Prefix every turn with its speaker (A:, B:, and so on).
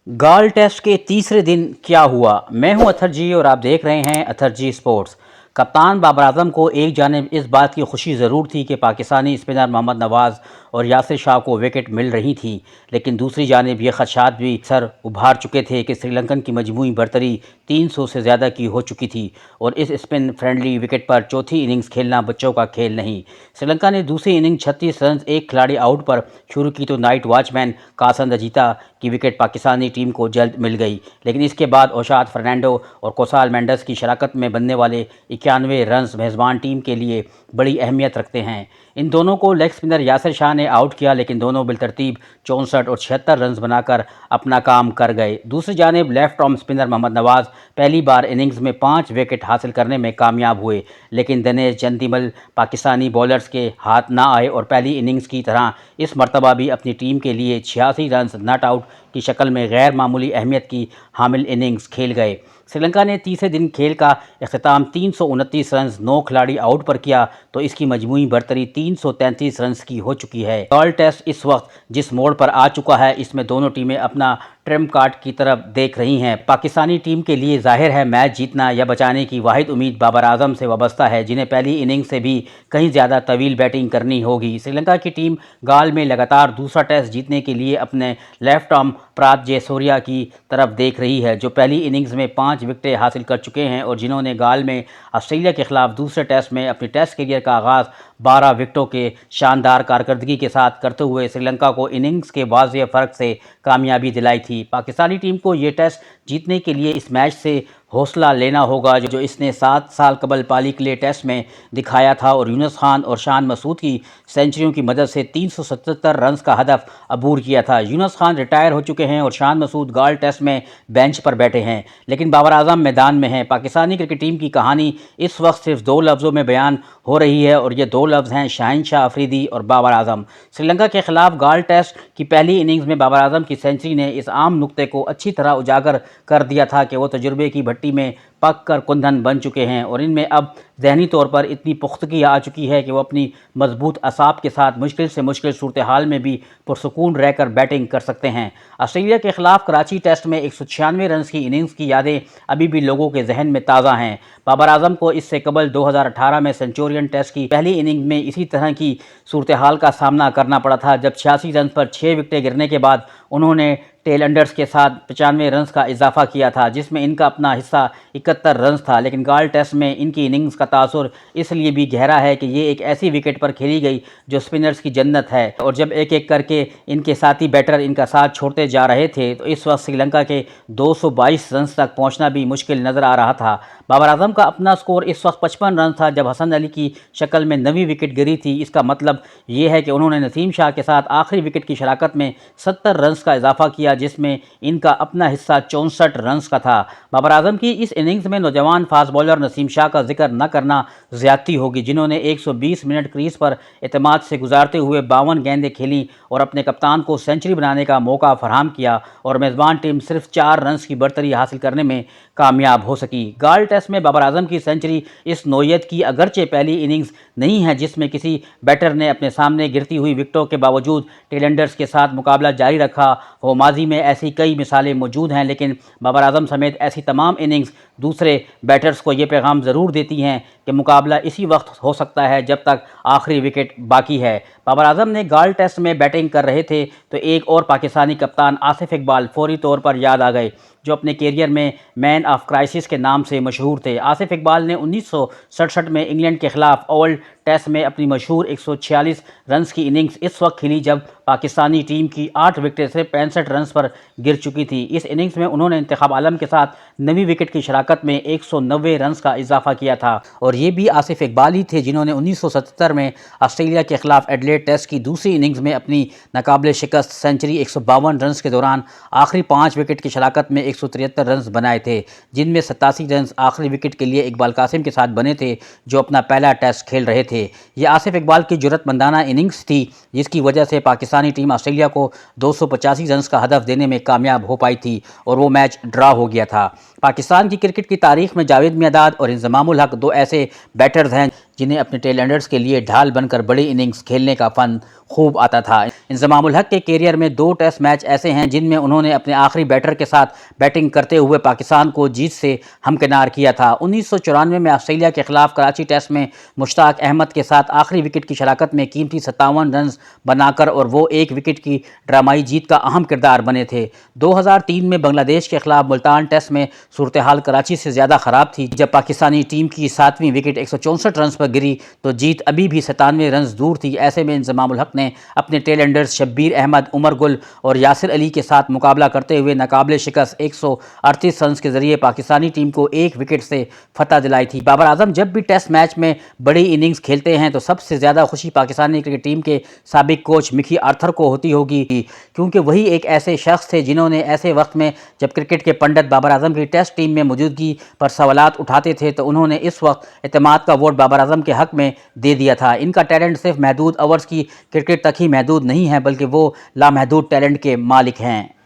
A: गाल टेस्ट के तीसरे दिन क्या हुआ। मैं हूं अथर जी और आप देख रहे हैं अथर जी स्पोर्ट्स। कप्तान बाबर आजम को एक जानिब इस बात की खुशी ज़रूर थी कि पाकिस्तानी स्पिनर मोहम्मद नवाज़ और यासिर शाह को विकेट मिल रही थी, लेकिन दूसरी जानिब ये खदशात भी सर उभार चुके थे कि श्रीलंकन की मजमूई बरतरी 300 से ज़्यादा की हो चुकी थी और इस स्पिन फ्रेंडली विकेट पर चौथी इनिंग्स खेलना बच्चों का खेल नहीं। श्रीलंका ने दूसरी इनिंग 36 रन एक खिलाड़ी आउट पर शुरू की तो नाइट वॉचमैन कासन रजीता की विकेट पाकिस्तानी टीम को जल्द मिल गई, लेकिन इसके बाद ओशाद फर्नांडो और कोसाल मेंडस की शराकत में बनने वाले 91 रन्स मेज़बान टीम के लिए बड़ी अहमियत रखते हैं। इन दोनों को लेग स्पिनर यासिर शाह ने आउट किया, लेकिन दोनों बिलतरतीब 64 और 76 रन्स बनाकर अपना काम कर गए। दूसरी जानिब लेफ्ट आर्म स्पिनर मोहम्मद नवाज़ पहली बार इनिंग्स में 5 विकेट हासिल करने में कामयाब हुए, लेकिन दिनेश चंदीमल पाकिस्तानी बॉलर्स के हाथ ना आए और पहली इनिंग्स की तरह इस मरतबा भी अपनी टीम के लिए 86 रन्स नॉट आउट की शक्ल में गैर मामूली अहमियत की हामिल इनिंग्स खेल गए। श्रीलंका ने तीसरे दिन खेल का अख्ताम 329 रन्स 9 खिलाड़ी आउट पर किया तो इसकी मजमूई बरतरी 333 रन्स की हो चुकी है। गाल टेस्ट इस वक्त जिस मोड़ पर आ चुका है, इसमें दोनों टीमें अपना ट्रम्प कार्ड की तरफ देख रही हैं। पाकिस्तानी टीम के लिए जाहिर है मैच जीतना या बचाने की वाहिद उम्मीद बाबर आजम से वाबस्ता है, जिन्हें पहली इनिंग से भी कहीं ज़्यादा तवील बैटिंग करनी होगी। श्रीलंका की टीम गाल में लगातार दूसरा टेस्ट जीतने के लिए अपने लेफ्ट आर्म प्रात जयसूर्या की तरफ देख रही है, जो पहली इनिंग्स में 5 विकेटें हासिल कर चुके हैं और जिन्होंने गाल में ऑस्ट्रेलिया के खिलाफ दूसरे टेस्ट में अपने टेस्ट करियर का आगाज़ 12 विकेटों के शानदार कारकर्दगी के साथ करते हुए श्रीलंका को इनिंग्स के वाज़ेह फ़र्क से कामयाबी दिलाई थी। पाकिस्तानी टीम को ये टेस्ट जीतने के लिए इस मैच से हौसला लेना होगा जो इसने 7 साल कबल पाली के लिए टेस्ट में दिखाया था और यूनुस खान और शान मसूद की सेंचुरियों की मदद से 377 रन्स का हदफ अबूर किया था। यूनुस खान रिटायर हो चुके हैं और शान मसूद गाल टेस्ट में बेंच पर बैठे हैं, लेकिन बाबर आजम मैदान में हैं। पाकिस्तानी क्रिकेट टीम की कहानी इस वक्त सिर्फ 2 लफ्ज़ों में बयान हो रही है और ये 2 लफ्ज़ हैं शहंशाह अफरीदी और बाबर आजम। श्रीलंका के खिलाफ गाल टेस्ट की पहली इनिंग्स में बाबर आजम की सेंचुरी ने इस आम नुक्ते को अच्छी तरह उजागर कर दिया था कि वो तजुर्बे की भट्टी में पक कर कुंदन बन चुके हैं और इनमें अब ज़हनी तौर पर इतनी पुख्तगी आ चुकी है कि वो अपनी मजबूत असाब के साथ मुश्किल से मुश्किल सूरत हाल में भी पुरसुकून रहकर बैटिंग कर सकते हैं। ऑस्ट्रेलिया के खिलाफ कराची टेस्ट में 196 रन की इनिंग्स की यादें अभी भी लोगों के जहन में ताज़ा हैं। बाबर आजम को इससे कबल 2018 में सेंचुरियन टेस्ट की पहली इनिंग में इसी तरह की सूरत हाल का सामना करना पड़ा था, जब 86 रन पर 6 विकेटें गिरने के बाद उन्होंने टेल अंडर्स के साथ 95 रन्स का इजाफा किया था, जिसमें इनका अपना हिस्सा 71 रन्स था। लेकिन गाल टेस्ट में इनकी इनिंग्स का तासुर इसलिए भी गहरा है कि ये एक ऐसी विकेट पर खेली गई जो स्पिनर्स की जन्नत है और जब एक एक करके इनके साथी बैटर इनका साथ छोड़ते जा रहे थे तो इस वक्त श्रीलंका के 222 रन्स तक पहुंचना भी मुश्किल नज़र आ रहा था। बाबर आजम का अपना स्कोर इस वक्त 55 रन था जब हसन अली की शक्ल में नवी विकेट गिरी थी। इसका मतलब ये है कि उन्होंने नसीम शाह के साथ आखिरी विकेट की शराकत में 70 रन्स का इजाफा किया, जिसमें इनका अपना हिस्सा 64 रन्स का था। बाबर आजम की इस इनिंग्स में नौजवान फास्ट बॉलर नसीम शाह का जिक्र न करना ज़्यादती होगी, जिन्होंने 120 मिनट क्रीज पर एतमाद से गुजारते हुए 52 गेंदें खेली और अपने कप्तान को सेंचुरी बनाने का मौका फराहम किया और मेज़बान टीम सिर्फ 4 रन्स की बढ़तरी हासिल करने में कामयाब हो सकी। गाल टेस्ट में बाबर आजम की सेंचुरी इस नौयत की अगरचे पहली इनिंग्स नहीं है जिसमें किसी बैटर ने अपने सामने गिरती हुई विकेटों के बावजूद टेलेंडर्स के साथ मुकाबला जारी रखा हो। माजी में ऐसी कई मिसालें मौजूद हैं, लेकिन बाबर आजम समेत ऐसी तमाम इनिंग्स दूसरे बैटर्स को ये पैगाम ज़रूर देती हैं कि मुकाबला इसी वक्त हो सकता है जब तक आखिरी विकेट बाकी है। बाबर आजम ने गाल टेस्ट में बैटिंग कर रहे थे तो एक और पाकिस्तानी कप्तान आसिफ इकबाल फौरी तौर पर याद आ गए, जो अपने कैरियर में मैन ऑफ क्राइसिस के नाम से मशहूर थे। आसिफ इकबाल ने 1967 में इंग्लैंड के खिलाफ ओवल टेस्ट में अपनी मशहूर 146 रन्स की इनिंग्स इस वक्त खेली जब पाकिस्तानी टीम की 8 विकेटें सिर्फ 65 रन्स पर गिर चुकी थी। इस इनिंग्स में उन्होंने इंतखाब आलम के साथ नवी विकेट की शराकत में 190 रन्स का इजाफा किया था और ये भी आसिफ इकबाल ही थे जिन्होंने 1977 में ऑस्ट्रेलिया के खिलाफ एडलेड टेस्ट की दूसरी इनिंग्स में अपनी नाकाबिले शिकस्त सेंचुरी 152 रन्स के दौरान आखिरी 5 विकेट की शराकत में 173 रन्स बनाए थे, जिनमें 87 रन्स आखिरी विकेट के लिए इकबाल कासिम के साथ बने थे जो अपना पहला टेस्ट खेल रहे थे। ये आसिफ इकबाल की जुर्रतमंदाना इनिंग्स थी जिसकी वजह से पाकिस्तानी टीम ऑस्ट्रेलिया को 285 रन्स का हदफ देने में कामयाब हो पाई थी और वो मैच ड्रा हो गया था। पाकिस्तान की क्रिकेट की तारीख में जावेद मियांदाद और इंजमामुल हक 2 ऐसे बैटर्स हैं जिन्हें अपने टेलेंडर्स के लिए ढाल बनकर बड़ी इनिंग्स खेलने का फन खूब आता था। इंजमाम उल हक के कैरियर में 2 टेस्ट मैच ऐसे हैं जिनमें उन्होंने अपने आखिरी बैटर के साथ बैटिंग करते हुए पाकिस्तान को जीत से हमकिनार किया था। 1994 में ऑस्ट्रेलिया के खिलाफ कराची टेस्ट में मुश्ताक अहमद के साथ आखिरी विकेट की शराकत में कीमती 57 रन बनाकर और वो 1 विकेट की ड्रामाई जीत का अहम किरदार बने थे। 2003 में बांग्लादेश के खिलाफ मुल्तान टेस्ट में सूरत हाल कराची से ज़्यादा ख़राब थी। जब पाकिस्तानी टीम की 7वीं विकेट 164 रन पर गिरी तो जीत अभी भी 97 रन दूर थी। ऐसे में इंजमाम उल हक ने अपने टेलेंडर्स शब्बीर अहमद, उमर गुल और यासिर अली के साथ मुकाबला करते हुए नाकाबिले शिकस्त 138 रन के जरिए पाकिस्तानी टीम को 1 विकेट से फतह दिलाई थी। बाबर आजम जब भी टेस्ट मैच में बड़ी इनिंग्स खेलते हैं तो सबसे ज़्यादा खुशी पाकिस्तानी क्रिकेट टीम के साबिक कोच मिकी आर्थर को होती होगी, क्योंकि वही एक ऐसे शख्स थे जिन्होंने ऐसे वक्त में जब क्रिकेट के पंडित बाबर आजम की टेस्ट टीम में मौजूदगी पर सवालात उठाते थे तो उन्होंने इस वक्त एतमाद का वोट बाबर आजम के हक में दे दिया था। इनका टैलेंट सिर्फ महदूद ओवर्स की क्रिकेट तक ही महदूद नहीं है, बल्कि वो लामहदूद टैलेंट के मालिक हैं।